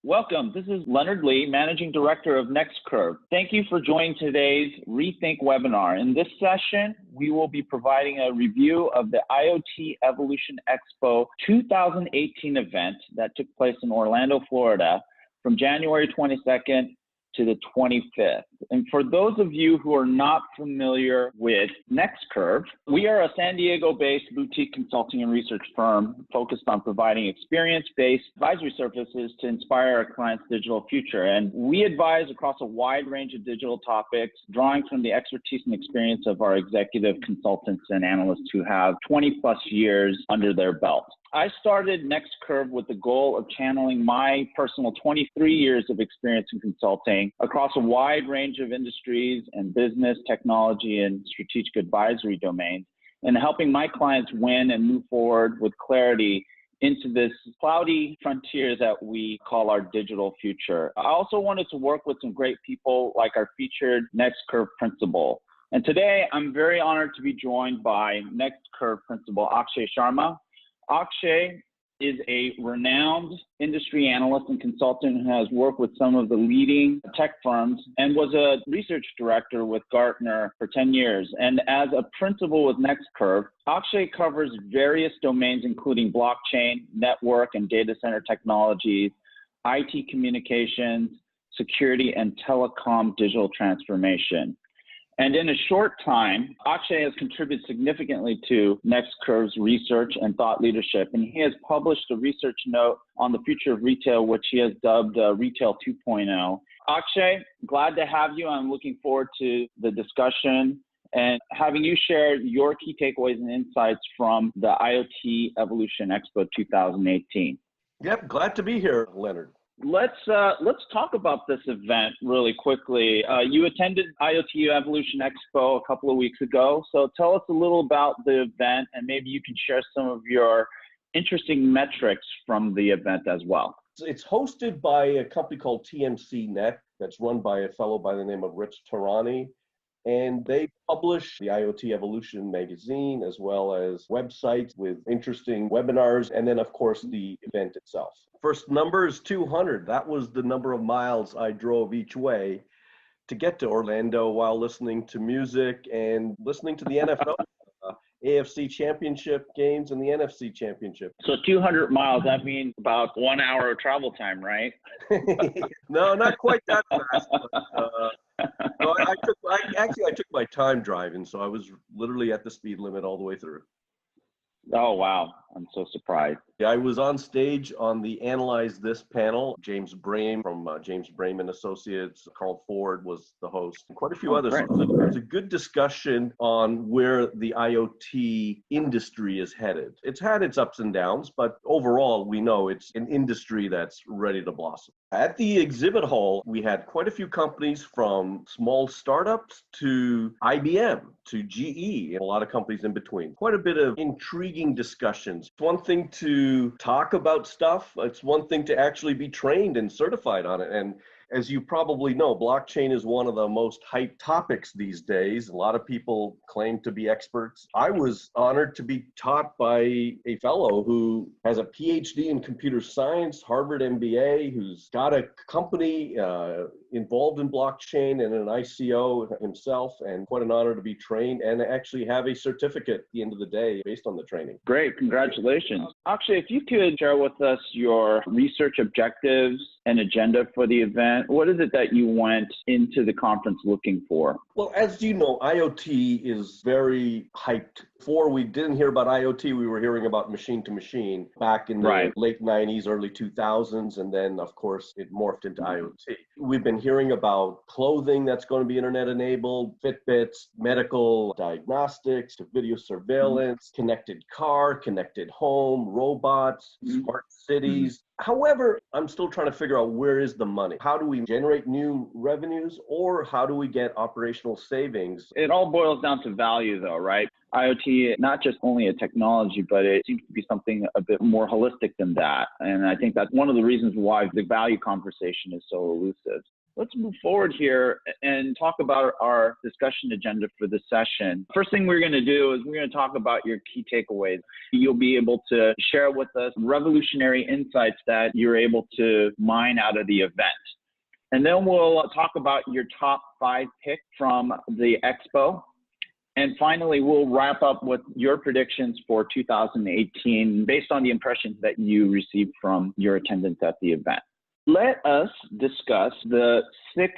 Welcome. This is Leonard Lee, Managing Director of neXt. Thank you for joining today's Rethink webinar. In this session, we will be providing a review of the IoT Evolution Expo 2018 event that took place in Orlando, Florida from January 22nd to the 25th. And for those of you who are not familiar with neXt, we are a San Diego-based boutique consulting and research firm focused on providing experience-based advisory services to inspire our clients' digital future. And we advise across a wide range of digital topics, drawing from the expertise and experience of our executive consultants and analysts who have 20+ years under their belt. I started neXt with the goal of channeling my personal 23 years of experience in consulting across a wide range of industries and business, technology, and strategic advisory domains, and helping my clients win and move forward with clarity into this cloudy frontier that we call our digital future. I also wanted to work with some great people like our featured neXt principal. And today, I'm very honored to be joined by neXt principal Akshay Sharma. Akshay is a renowned industry analyst and consultant who has worked with some of the leading tech firms and was a research director with Gartner for 10 years. And as a principal with neXt, Akshay covers various domains, including blockchain, network and data center technologies, IT communications, security, and telecom digital transformation. And in a short time, Akshay has contributed significantly to neXt's research and thought leadership. And he has published a research note on the future of retail, which he has dubbed Retail 2.0. Akshay, glad to have you. I'm looking forward to the discussion and having you share your key takeaways and insights from the IoT Evolution Expo 2018. Yep, glad to be here, Leonard. Let's talk about this event really quickly. You attended IoT Evolution Expo a couple of weeks ago, so tell us a little about the event, and maybe you can share some of your interesting metrics from the event as well. It's hosted by a company called TMC Net that's run by a fellow by the name of Rich Tarani, and they publish the IoT Evolution magazine as well as websites with interesting webinars, and then of course the event itself. First number is 200. That was the number of miles I drove each way to get to Orlando while listening to music and listening to the NFL, AFC Championship games and the NFC Championship. So 200 miles, that means about 1 hour of travel time, right? No, not quite that fast. But, no, I took my time driving, so I was literally at the speed limit all the way through. Oh, wow. I'm so surprised. Yeah, I was on stage on the Analyze This panel. James Brame from James Brame and Associates, Carl Ford was the host, and quite a few others. So it was a good discussion on where the IoT industry is headed. It's had its ups and downs, but overall, we know it's an industry that's ready to blossom. At the exhibit hall, we had quite a few companies from small startups to IBM to GE and a lot of companies in between. Quite a bit of intriguing discussions. It's one thing to talk about stuff. It's one thing to actually be trained and certified on it. And as you probably know, blockchain is one of the most hyped topics these days. A lot of people claim to be experts. I was honored to be taught by a fellow who has a PhD in computer science, Harvard MBA, who's got a company involved in blockchain and an ICO himself, and quite an honor to be trained and actually have a certificate at the end of the day based on the training. Great, congratulations. Akshay, if you could share with us your research objectives and agenda for the event. What is it that you went into the conference looking for? Well, as you know, IoT is very hyped. Before we didn't hear about IoT, we were hearing about machine to machine back in the late 90s, early 2000s, and then of course it morphed into IoT. We've been hearing about clothing that's going to be internet enabled, Fitbits, medical diagnostics, to video surveillance, connected car, connected home, robots, smart cities. However, I'm still trying to figure out where is the money? How do we generate new revenues, or how do we get operational savings? It all boils down to value though, right? IoT, not just only a technology, but it seems to be something a bit more holistic than that. And I think that's one of the reasons why the value conversation is so elusive. Let's move forward here and talk about our discussion agenda for this session. First thing we're going to do is we're going to talk about your key takeaways. You'll be able to share with us revolutionary insights that you're able to mine out of the event. And then we'll talk about your top 5 picks from the expo. And finally, we'll wrap up with your predictions for 2018 based on the impressions that you received from your attendance at the event. Let us discuss the 6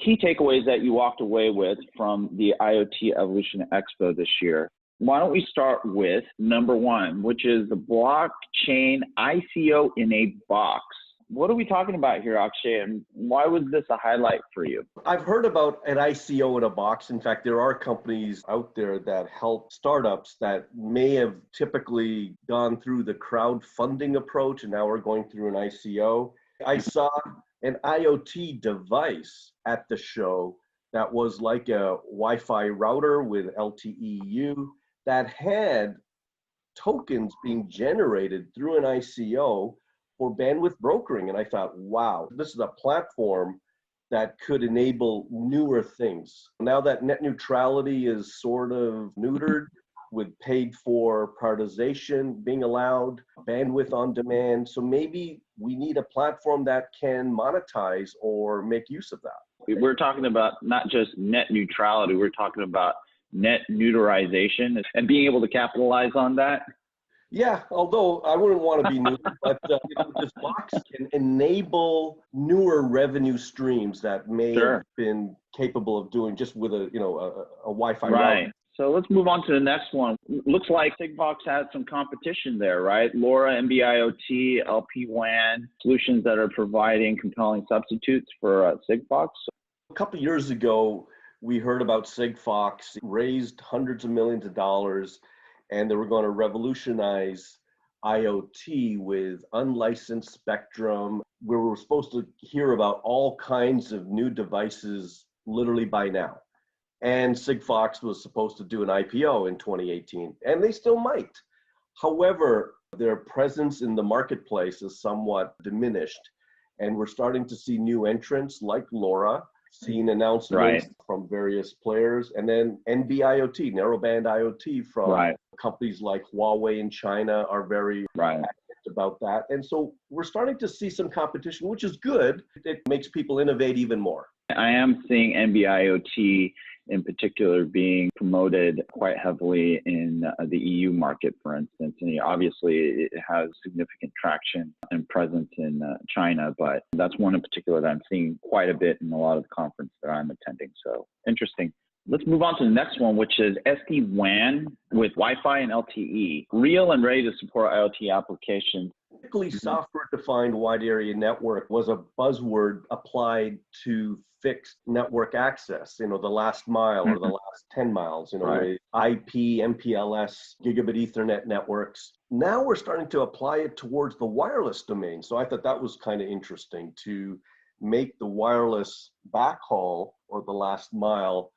key takeaways that you walked away with from the IoT Evolution Expo this year. Why don't we start with number 1, which is the blockchain ICO in a box. What are we talking about here, Akshay, and why was this a highlight for you? I've heard about an ICO in a box. In fact, there are companies out there that help startups that may have typically gone through the crowdfunding approach and now are going through an ICO. I saw an IoT device at the show that was like a Wi-Fi router with LTE-U that had tokens being generated through an ICO for bandwidth brokering. And I thought, wow, this is a platform that could enable newer things. Now that net neutrality is sort of neutered with paid for prioritization being allowed, bandwidth on demand. So maybe we need a platform that can monetize or make use of that. We're talking about not just net neutrality, we're talking about net neutralization and being able to capitalize on that. Yeah, although I wouldn't want to be new, but this box can enable newer revenue streams that may have been capable of doing just with a Wi-Fi router. So let's move on to the next one. Looks like Sigfox has some competition there, right? LoRa, NB-IoT, LP-WAN, solutions that are providing compelling substitutes for Sigfox. A couple of years ago, we heard about Sigfox raised hundreds of millions of dollars, and they were going to revolutionize IoT with unlicensed spectrum. We were supposed to hear about all kinds of new devices literally by now. And Sigfox was supposed to do an IPO in 2018, and they still might. However, their presence in the marketplace is somewhat diminished, and we're starting to see new entrants like LoRa, seeing announcements from various players, and then NB-IoT, narrowband IoT from companies like Huawei in China are very active about that. And so we're starting to see some competition, which is good. It makes people innovate even more. I am seeing NB-IoT in particular being promoted quite heavily in the EU market, for instance. And obviously it has significant traction and presence in China, but that's one in particular that I'm seeing quite a bit in a lot of the conference that I'm attending. So interesting. Let's move on to the next one, which is SD-WAN with Wi-Fi and LTE, real and ready to support IoT applications. Typically, software-defined wide area network was a buzzword applied to fixed network access, the last mile or the last 10 miles, IP, MPLS, gigabit Ethernet networks. Now we're starting to apply it towards the wireless domain. So I thought that was kind of interesting to make the wireless backhaul or the last mile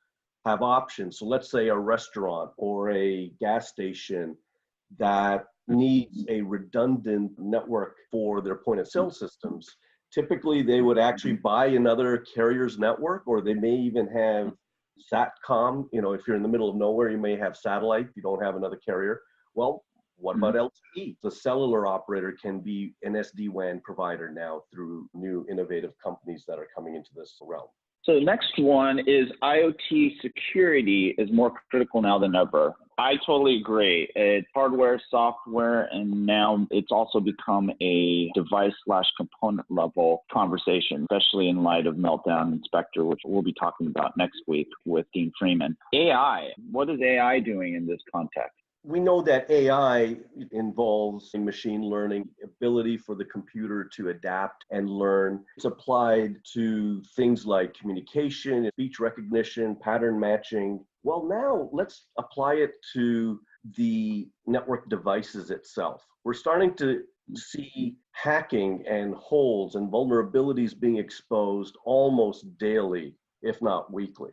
have options. So let's say a restaurant or a gas station that needs a redundant network for their point of sale systems. Typically, they would actually buy another carrier's network, or they may even have SATCOM. If you're in the middle of nowhere, you may have satellite. You don't have another carrier. Well, what about LTE? The cellular operator can be an SD-WAN provider now through new innovative companies that are coming into this realm. So the next one is IoT security is more critical now than ever. I totally agree. It's hardware, software, and now it's also become a device/component level conversation, especially in light of Meltdown and Spectre, which we'll be talking about next week with Dean Freeman. AI, what is AI doing in this context? We know that AI involves machine learning, ability for the computer to adapt and learn. It's applied to things like communication, speech recognition, pattern matching. Well, now let's apply it to the network devices itself. We're starting to see hacking and holes and vulnerabilities being exposed almost daily, if not weekly.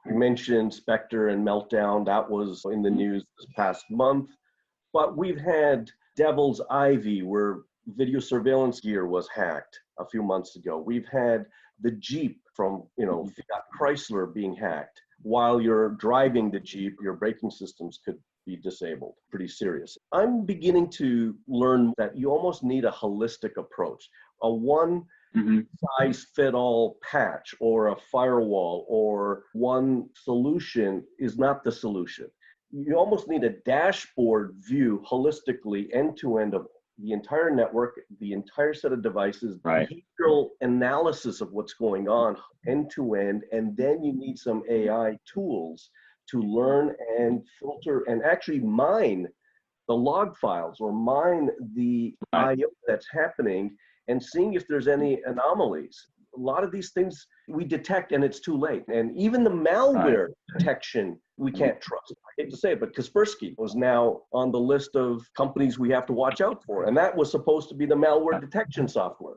You mentioned Spectre and Meltdown. That was in the news this past month. But we've had Devil's Ivy, where video surveillance gear was hacked a few months ago. We've had the Jeep from, Fiat Chrysler being hacked. While you're driving the Jeep, your braking systems could be disabled. Pretty serious. I'm beginning to learn that you almost need a holistic approach. A one size fit all patch or a firewall or one solution is not the solution. You almost need a dashboard view holistically end to end of the entire network, the entire set of devices, behavioral analysis of what's going on end to end, and then you need some AI tools to learn and filter and actually mine the log files or mine the IO that's happening and seeing if there's any anomalies. A lot of these things we detect and it's too late. And even the malware detection, we can't trust. I hate to say it, but Kaspersky was now on the list of companies we have to watch out for. And that was supposed to be the malware detection software.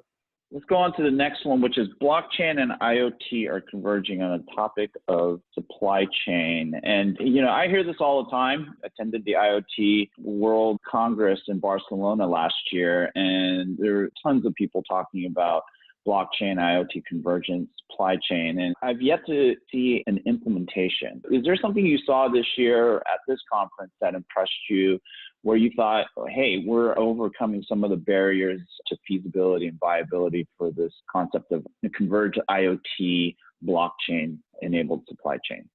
Let's go on to the next one, which is blockchain and IoT are converging on the topic of supply chain. And, you know, I hear this all the time. I attended the IoT World Congress in Barcelona last year, and there are tons of people talking about blockchain, IoT convergence, supply chain, and I've yet to see an implementation. Is there something you saw this year at this conference that impressed you, where you thought, hey, we're overcoming some of the barriers to feasibility and viability for this concept of a converged IoT blockchain-enabled supply chain?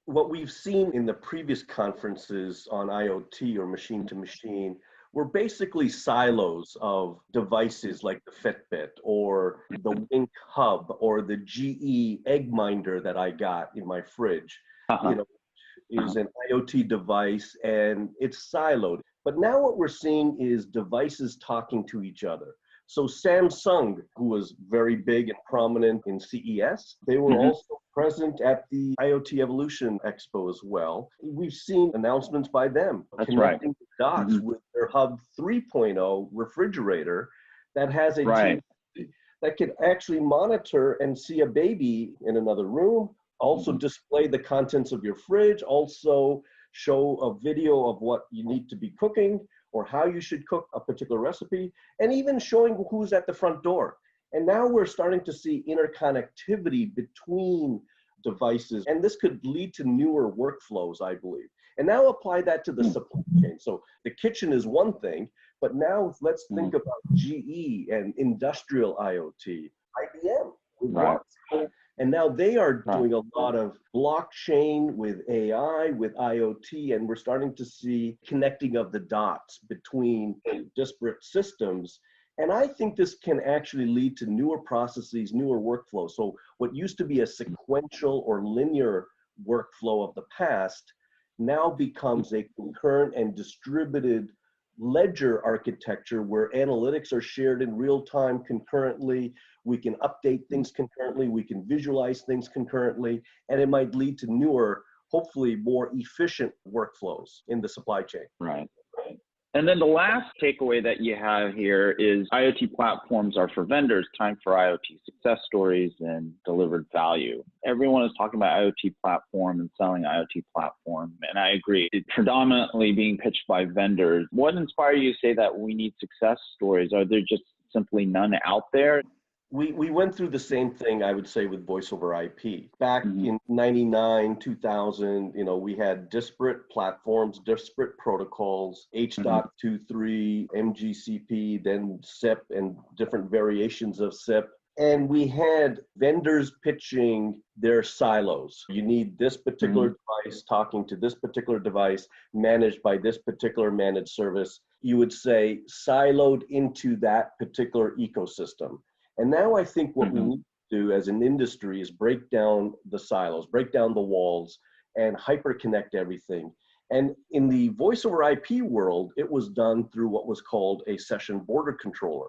What we've seen in the previous conferences on IoT or machine-to-machine were basically silos of devices like the Fitbit or the Wink Hub or the GE egg minder that I got in my fridge. You know, is an IoT device and it's siloed. But now what we're seeing is devices talking to each other. So Samsung, who was very big and prominent in CES, they were also present at the IoT Evolution Expo as well. We've seen announcements by them connecting the dots with their Hub 3.0 refrigerator that has a TV that can actually monitor and see a baby in another room, also display the contents of your fridge, also show a video of what you need to be cooking or how you should cook a particular recipe, and even showing who's at the front door. And now we're starting to see interconnectivity between devices, and this could lead to newer workflows, I believe. And now apply that to the supply chain. So the kitchen is one thing, but now let's think about GE and industrial IoT, IBM with and now they are doing a lot of blockchain with AI, with IoT, and we're starting to see connecting of the dots between disparate systems. And I think this can actually lead to newer processes, newer workflows. So what used to be a sequential or linear workflow of the past now becomes a concurrent and distributed ledger architecture where analytics are shared in real time concurrently. We can update things concurrently. We can visualize things concurrently, and it might lead to newer, hopefully more efficient workflows in the supply chain. Right. And then the last takeaway that you have here is IoT platforms are for vendors, time for IoT success stories and delivered value. Everyone is talking about IoT platform and selling IoT platform, and I agree. It's predominantly being pitched by vendors. What inspired you to say that we need success stories? Are there just simply none out there? We went through the same thing, I would say, with voice over IP. Back in 99, 2000, you know, we had disparate platforms, disparate protocols, H.23, MGCP, then SIP, and different variations of SIP. And we had vendors pitching their silos. You need this particular device talking to this particular device, managed by this particular managed service. You would say siloed into that particular ecosystem. And now I think what we need to do as an industry is break down the silos, break down the walls, and hyperconnect everything. And in the voice over IP world, it was done through what was called a session border controller.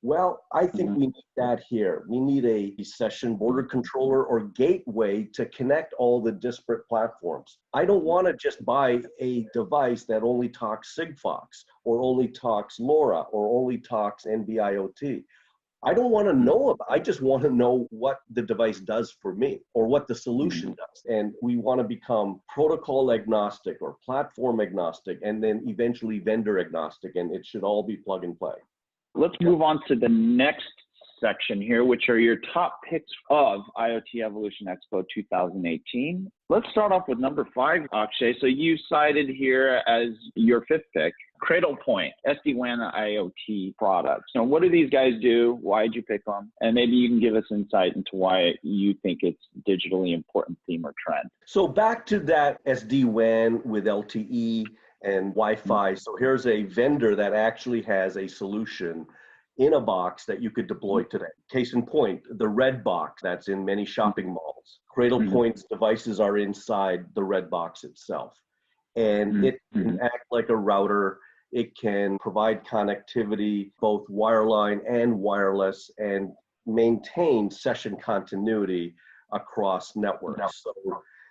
Well, I think we need that here. We need a session border controller or gateway to connect all the disparate platforms. I don't want to just buy a device that only talks Sigfox or only talks LoRa or only talks NB-IoT. I don't want to know about it. I just want to know what the device does for me or what the solution does. And we want to become protocol agnostic or platform agnostic and then eventually vendor agnostic. And it should all be plug and play. Let's move on to the next section here, which are your top picks of IoT Evolution Expo 2018. Let's start off with number 5, Akshay. So you cited here as your 5th pick, Cradlepoint, SD-WAN IoT products. Now, what do these guys do? Why did you pick them? And maybe you can give us insight into why you think it's digitally important theme or trend. So back to that SD-WAN with LTE and Wi-Fi. So here's a vendor that actually has a solution in a box that you could deploy today. Case in point, the red box that's in many shopping malls. Cradlepoint's devices are inside the red box itself. And it can act like a router. It can provide connectivity, both wireline and wireless, and maintain session continuity across networks. So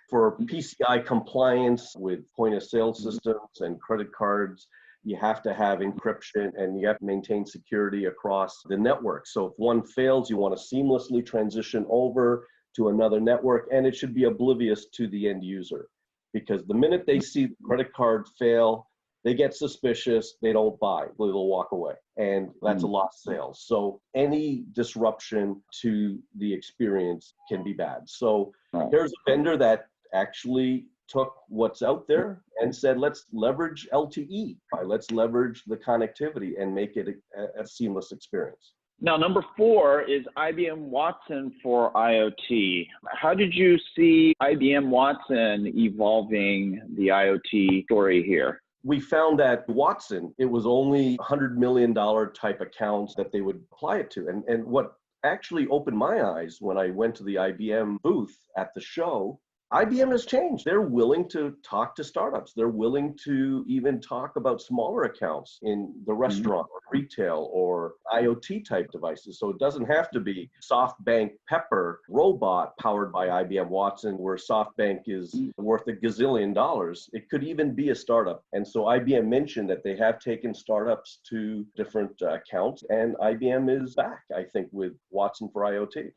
for PCI compliance with point of sale systems and credit cards, you have to have encryption and you have to maintain security across the network. So if one fails, you want to seamlessly transition over to another network, and it should be oblivious to the end user. Because the minute they see the credit card fail, they get suspicious, they don't buy, they'll walk away. And that's a lost sale. So any disruption to the experience can be bad. So here's a vendor that actually took what's out there and said, let's leverage LTE, let's leverage the connectivity and make it a seamless experience. Now, number 4 is IBM Watson for IoT. How did you see IBM Watson evolving the IoT story here? We found that Watson, it was only $100 million type accounts that they would apply it to. And what actually opened my eyes when I went to the IBM booth at the show, IBM has changed. They're willing to talk to startups. They're willing to even talk about smaller accounts in the restaurant or retail or IoT type devices. So it doesn't have to be SoftBank Pepper robot powered by IBM Watson, where SoftBank is worth $1 gazillion. It could even be a startup. And so IBM mentioned that they have taken startups to different accounts, and IBM is back, I think, with Watson for IoT.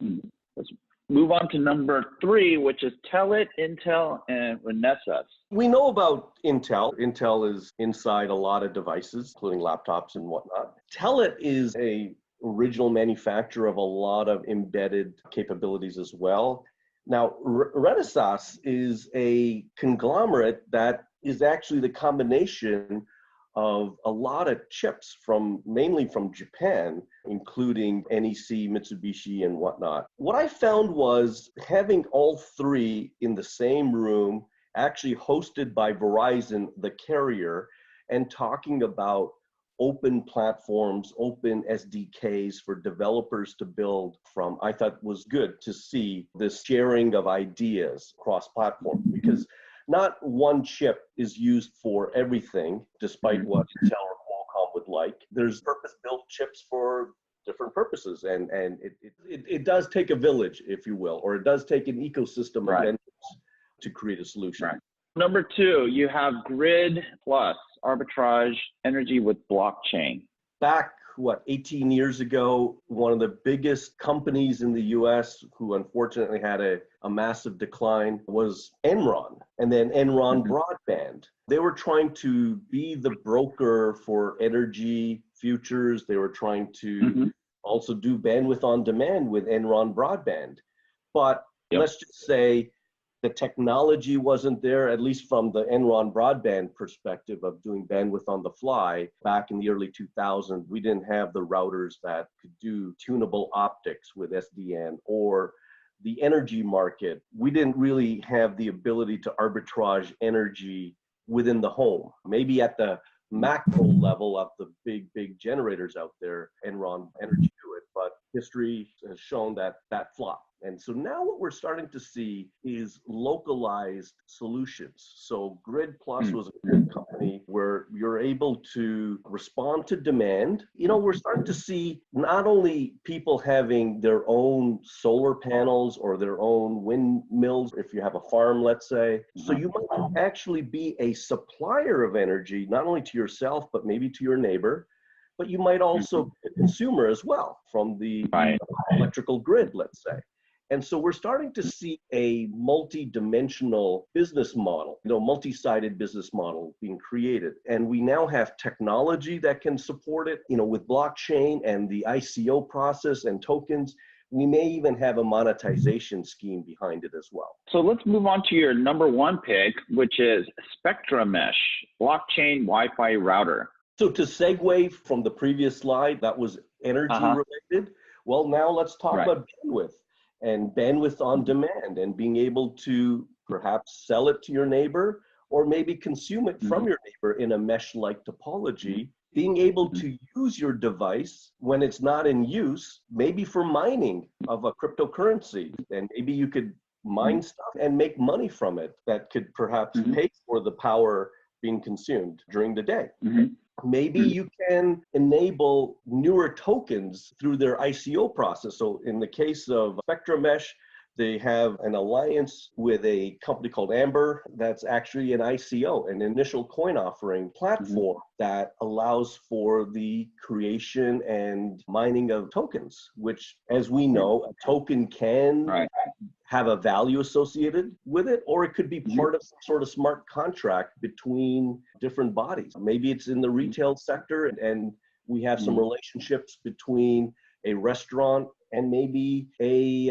Move on to number 3, which is Telit, Intel, and Renesas. We know about Intel. Intel is inside a lot of devices, including laptops and whatnot. Telit is a original manufacturer of a lot of embedded capabilities as well. Now, Renesas is a conglomerate that is actually the combination of a lot of chips mainly from Japan, including NEC, Mitsubishi, and whatnot. What I found was having all 3 in the same room, actually hosted by Verizon, the carrier, and talking about open platforms, open SDKs for developers to build from, I thought was good to see this sharing of ideas cross-platform, because not one chip is used for everything, despite what Intel or Qualcomm would like. There's purpose-built chips for different purposes, and it does take a village, if you will, or it does take an ecosystem of vendors to create a solution. Number 2, you have Grid Plus, arbitrage energy with blockchain. Back, 18 years ago, one of the biggest companies in the US who unfortunately had a massive decline was Enron, and then Enron Broadband. They were trying to be the broker for energy futures. They were trying to also do bandwidth on demand with Enron Broadband. But let's just say the technology wasn't there, at least from the Enron Broadband perspective of doing bandwidth on the fly. Back in the early 2000s, we didn't have the routers that could do tunable optics with SDN, or the energy market. We didn't really have the ability to arbitrage energy within the home. Maybe at the macro level of the big generators out there, Enron Energy do it, but history has shown that flopped. And so now what we're starting to see is localized solutions. So Grid Plus was a good company where you're able to respond to demand. You know, we're starting to see not only people having their own solar panels or their own windmills, if you have a farm, let's say. So you might actually be a supplier of energy, not only to yourself, but maybe to your neighbor. But you might also be a consumer as well from the electrical grid, let's say. And so we're starting to see a multi-dimensional business model, multi-sided business model being created. And we now have technology that can support it, with blockchain and the ICO process and tokens. We may even have a monetization scheme behind it as well. So let's move on to your number one pick, which is Spectra Mesh, blockchain Wi-Fi router. So to segue from the previous slide, that was energy related. Well, now let's talk about bandwidth and bandwidth on demand and being able to perhaps sell it to your neighbor or maybe consume it from your neighbor in a mesh-like topology. Being able to use your device when it's not in use, maybe for mining of a cryptocurrency, and maybe you could mine stuff and make money from it that could perhaps pay for the power being consumed during the day. Maybe you can enable newer tokens through their ICO process. So in the case of Spectra Mesh, they have an alliance with a company called Amber that's actually an ICO, an initial coin offering platform that allows for the creation and mining of tokens, which, as we know, a token can have a value associated with it, or it could be part of some sort of smart contract between different bodies. Maybe it's in the retail sector and we have some relationships between a restaurant and maybe a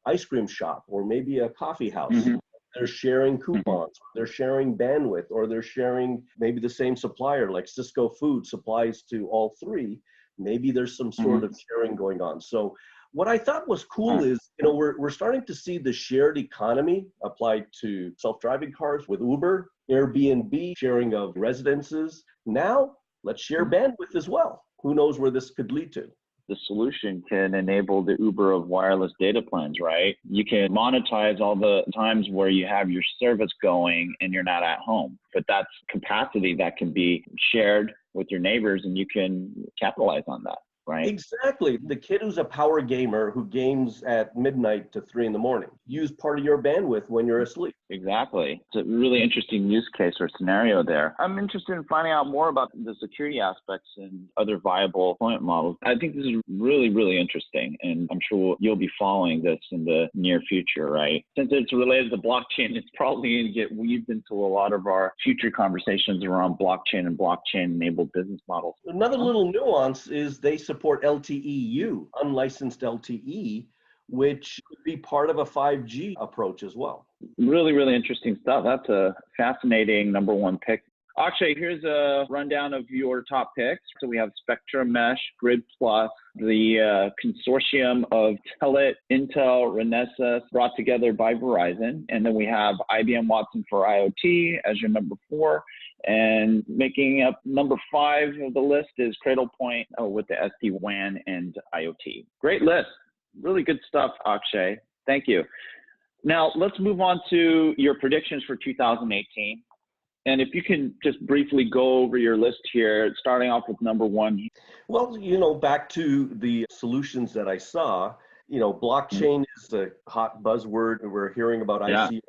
ice cream shop or maybe a coffee house. They're sharing coupons, they're sharing bandwidth, or they're sharing maybe the same supplier, like Cisco Food supplies to all three. Maybe there's some sort of sharing going on. So what I thought was cool is, we're starting to see the shared economy applied to self-driving cars with Uber, Airbnb, sharing of residences. Now let's share bandwidth as well. Who knows where this could lead to? The solution can enable the Uber of wireless data plans, right? You can monetize all the times where you have your service going and you're not at home, but that's capacity that can be shared with your neighbors and you can capitalize on that, right? Exactly. The kid who's a power gamer who games at midnight to 3 a.m, use part of your bandwidth when you're asleep. Exactly. It's a really interesting use case or scenario there. I'm interested in finding out more about the security aspects and other viable deployment models. I think this is really, really interesting, and I'm sure you'll be following this in the near future, right? Since it's related to blockchain, it's probably going to get weaved into a lot of our future conversations around blockchain and blockchain-enabled business models. Another little nuance is they support LTE-U, unlicensed LTE, which could be part of a 5G approach as well. Really, really interesting stuff. That's a fascinating number one pick. Akshay, here's a rundown of your top picks. So we have Spectra Mesh, Grid Plus, the consortium of Telit, Intel, Renesas, brought together by Verizon. And then we have IBM Watson for IoT as your number 4. And making up number 5 of the list is Cradlepoint with the SD-WAN and IoT. Great list. Really good stuff, Akshay. Thank you. Now, let's move on to your predictions for 2018. And if you can just briefly go over your list here, starting off with number 1. Well, back to the solutions that I saw, blockchain is a hot buzzword. We're hearing about ICOs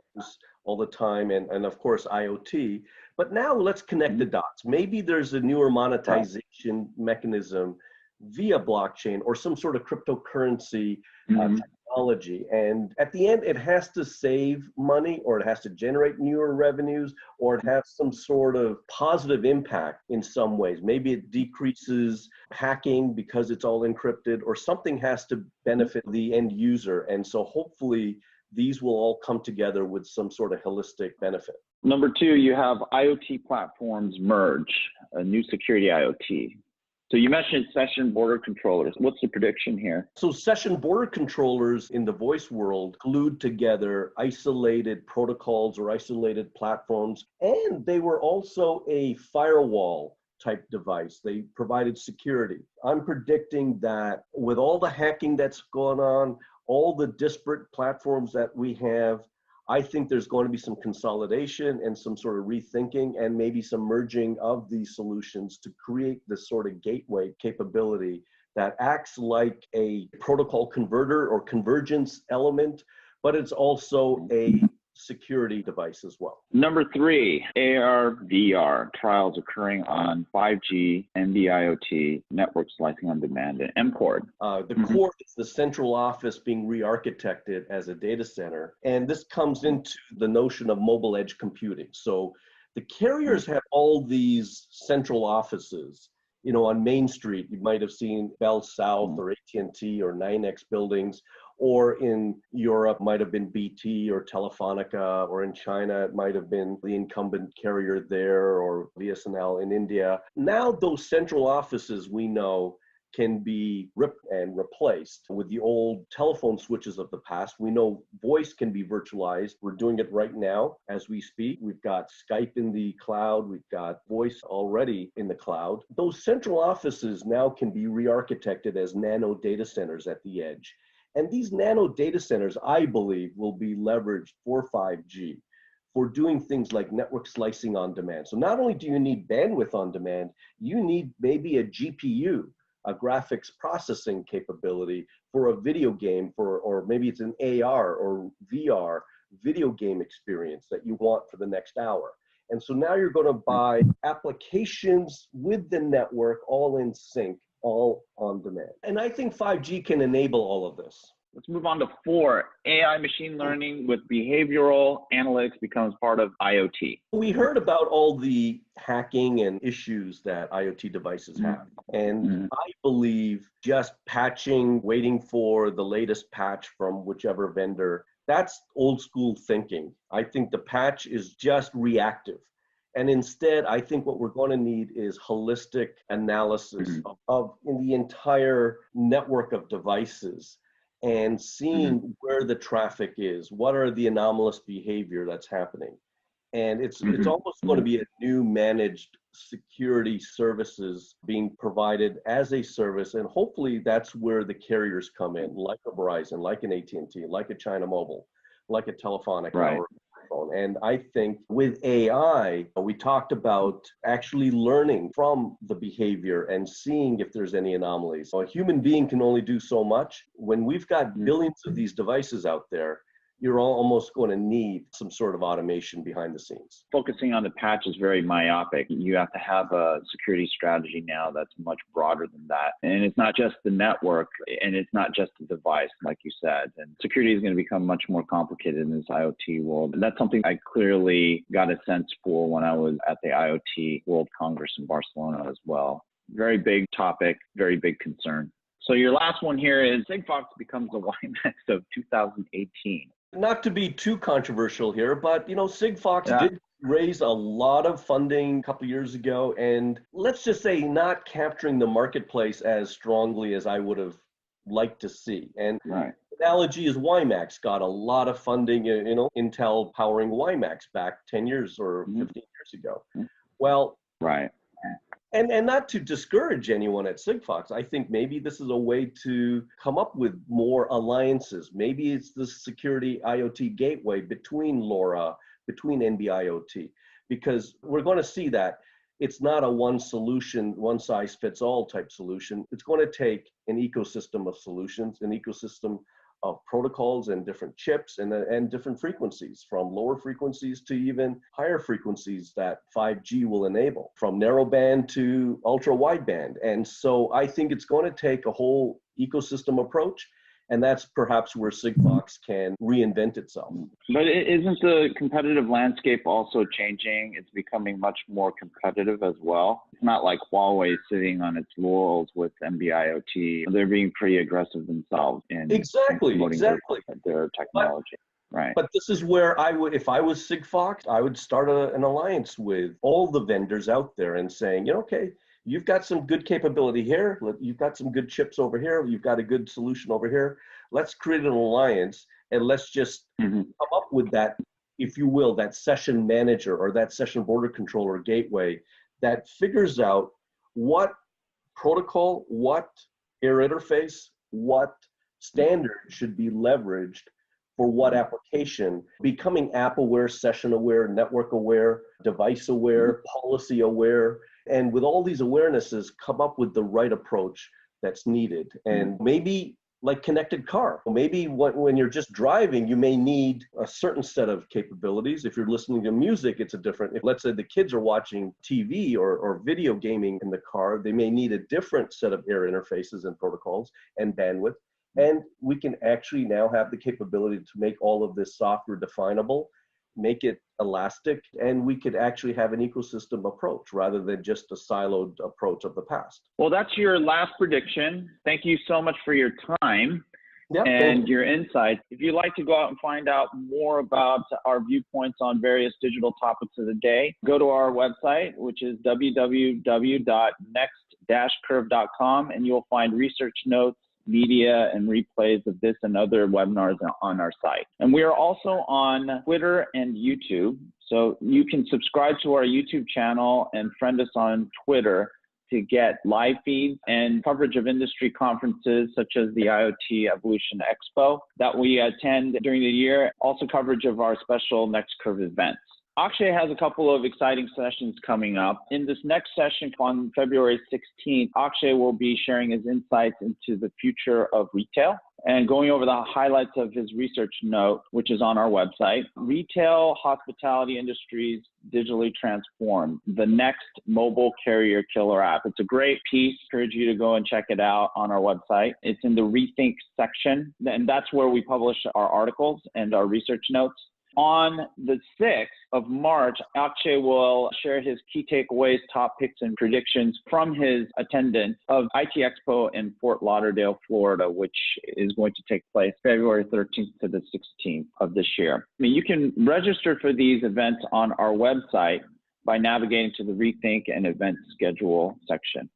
all the time, and of course, IoT. But now let's connect the dots. Maybe there's a newer monetization mechanism via blockchain or some sort of cryptocurrency technology. And at the end, it has to save money, or it has to generate newer revenues, or it has some sort of positive impact in some ways. Maybe it decreases hacking because it's all encrypted, or something has to benefit the end user. And so hopefully these will all come together with some sort of holistic benefit. Number 2, you have IoT platforms merge, a new security IoT. So you mentioned session border controllers. What's the prediction here? So session border controllers in the voice world glued together isolated protocols or isolated platforms, and they were also a firewall type device. They provided security. I'm predicting that with all the hacking that's going on, all the disparate platforms that we have, I think there's going to be some consolidation and some sort of rethinking and maybe some merging of these solutions to create this sort of gateway capability that acts like a protocol converter or convergence element, but it's also a security device as well. Number 3, AR, VR trials occurring on 5G, NB-IoT, network slicing on demand, and M-Cord. The core is the central office being re-architected as a data center. And this comes into the notion of mobile edge computing. So the carriers have all these central offices. You know, on Main Street, you might have seen Bell South or AT&T or neXt buildings, or in Europe might have been BT or Telefonica, or in China it might have been the incumbent carrier there, or BSNL in India. Now those central offices, we know, can be ripped and replaced with the old telephone switches of the past. We know voice can be virtualized. We're doing it right now as we speak. We've got Skype in the cloud. We've got voice already in the cloud. Those central offices now can be re-architected as nano data centers at the edge. And these nano data centers, I believe, will be leveraged for 5G, for doing things like network slicing on demand. So not only do you need bandwidth on demand, you need maybe a GPU, a graphics processing capability for a video game, or maybe it's an AR or VR video game experience that you want for the next hour. And so now you're going to buy applications with the network all in sync, all on demand. And I think 5G can enable all of this. Let's move on to 4. AI machine learning with behavioral analytics becomes part of IoT. We heard about all the hacking and issues that IoT devices have. And I believe just patching, waiting for the latest patch from whichever vendor, that's old school thinking. I think the patch is just reactive. And instead, I think what we're going to need is holistic analysis of in the entire network of devices, and seeing where the traffic is, what are the anomalous behavior that's happening. And it's almost going to be a new managed security services being provided as a service. And hopefully that's where the carriers come in, like a Verizon, like an AT&T, like a China Mobile, like a Telefonica. Right. And I think with AI, we talked about actually learning from the behavior and seeing if there's any anomalies. So a human being can only do so much. When we've got billions of these devices out there, you're almost going to need some sort of automation behind the scenes. Focusing on the patch is very myopic. You have to have a security strategy now that's much broader than that. And it's not just the network, and it's not just the device, like you said. And security is going to become much more complicated in this IoT world. And that's something I clearly got a sense for when I was at the IoT World Congress in Barcelona as well. Very big topic, very big concern. So your last one here is Sigfox becomes the WiMAX of 2018. Not to be too controversial here, but Sigfox did raise a lot of funding a couple of years ago, and let's just say not capturing the marketplace as strongly as I would have liked to see. And the analogy is WiMAX got a lot of funding, Intel powering WiMAX back 10 years or 15 years ago. Well, And not to discourage anyone at Sigfox, I think maybe this is a way to come up with more alliances. Maybe it's the security IoT gateway between LoRa, between NB-IoT, because we're going to see that it's not a one solution, one size fits all type solution. It's going to take an ecosystem of solutions, an ecosystem of protocols and different chips and different frequencies, from lower frequencies to even higher frequencies that 5G will enable, from narrowband to ultra wideband. And so I think it's going to take a whole ecosystem approach, and that's perhaps where Sigfox can reinvent itself. But isn't the competitive landscape also changing? It's becoming much more competitive as well. It's not like Huawei sitting on its laurels with NB-IoT. They're being pretty aggressive themselves in promoting their technology. But this is where if I was Sigfox, I would start an alliance with all the vendors out there and saying, okay, you've got some good capability here. You've got some good chips over here. You've got a good solution over here. Let's create an alliance, and let's just come up with that, if you will, that session manager or that session border controller gateway that figures out what protocol, what air interface, what standard should be leveraged for what application, becoming app aware, session aware, network aware, device aware, policy aware, and with all these awarenesses, come up with the right approach that's needed. And maybe like connected car. Maybe when you're just driving, you may need a certain set of capabilities. If you're listening to music, it's a different. If let's say the kids are watching TV or video gaming in the car, they may need a different set of air interfaces and protocols and bandwidth. And we can actually now have the capability to make all of this software definable, make it elastic, and we could actually have an ecosystem approach rather than just a siloed approach of the past. Well, that's your last prediction. Thank you so much for your time and your insights. If you'd like to go out and find out more about our viewpoints on various digital topics of the day, go to our website, which is www.next-curve.com, and you'll find research notes, media, and replays of this and other webinars on our site. And we are also on Twitter and YouTube. So you can subscribe to our YouTube channel and friend us on Twitter to get live feeds and coverage of industry conferences such as the IoT Evolution Expo that we attend during the year. Also coverage of our special Next Curve events. Akshay has a couple of exciting sessions coming up. In this next session on February 16th, Akshay will be sharing his insights into the future of retail and going over the highlights of his research note, which is on our website. Retail Hospitality Industries Digitally Transformed, the next mobile carrier killer app. It's a great piece. I encourage you to go and check it out on our website. It's in the Rethink section, and that's where we publish our articles and our research notes. On the 6th of March, Akshay will share his key takeaways, top picks, and predictions from his attendance of IT Expo in Fort Lauderdale, Florida, which is going to take place February 13th to the 16th of this year. I mean, you can register for these events on our website by navigating to the Rethink and Event Schedule section.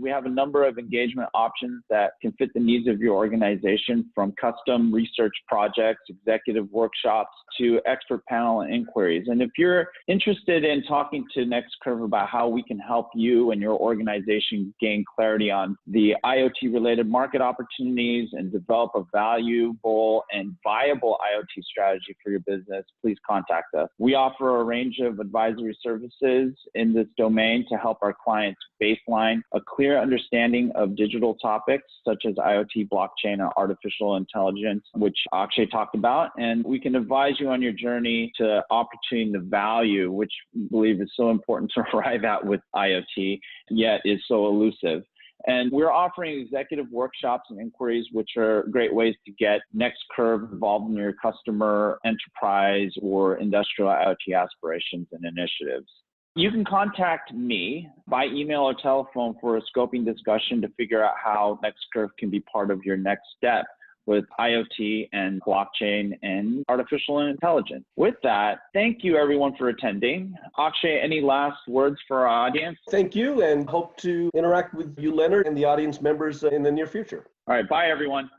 We have a number of engagement options that can fit the needs of your organization, from custom research projects, executive workshops, to expert panel and inquiries. And if you're interested in talking to NextCurve about how we can help you and your organization gain clarity on the IoT-related market opportunities and develop a valuable and viable IoT strategy for your business, please contact us. We offer a range of advisory services in this domain to help our clients baseline a clear understanding of digital topics such as IoT, blockchain, and artificial intelligence, which Akshay talked about. And we can advise you on your journey to opportunity and the value, which we believe is so important to arrive at with IoT, yet is so elusive. And we're offering executive workshops and inquiries, which are great ways to get NextCurve involved in your customer, enterprise, or industrial IoT aspirations and initiatives. You can contact me by email or telephone for a scoping discussion to figure out how NextCurve can be part of your next step with IoT and blockchain and artificial intelligence. With that, thank you everyone for attending. Akshay, any last words for our audience? Thank you, and hope to interact with you, Leonard, and the audience members in the near future. All right, bye everyone.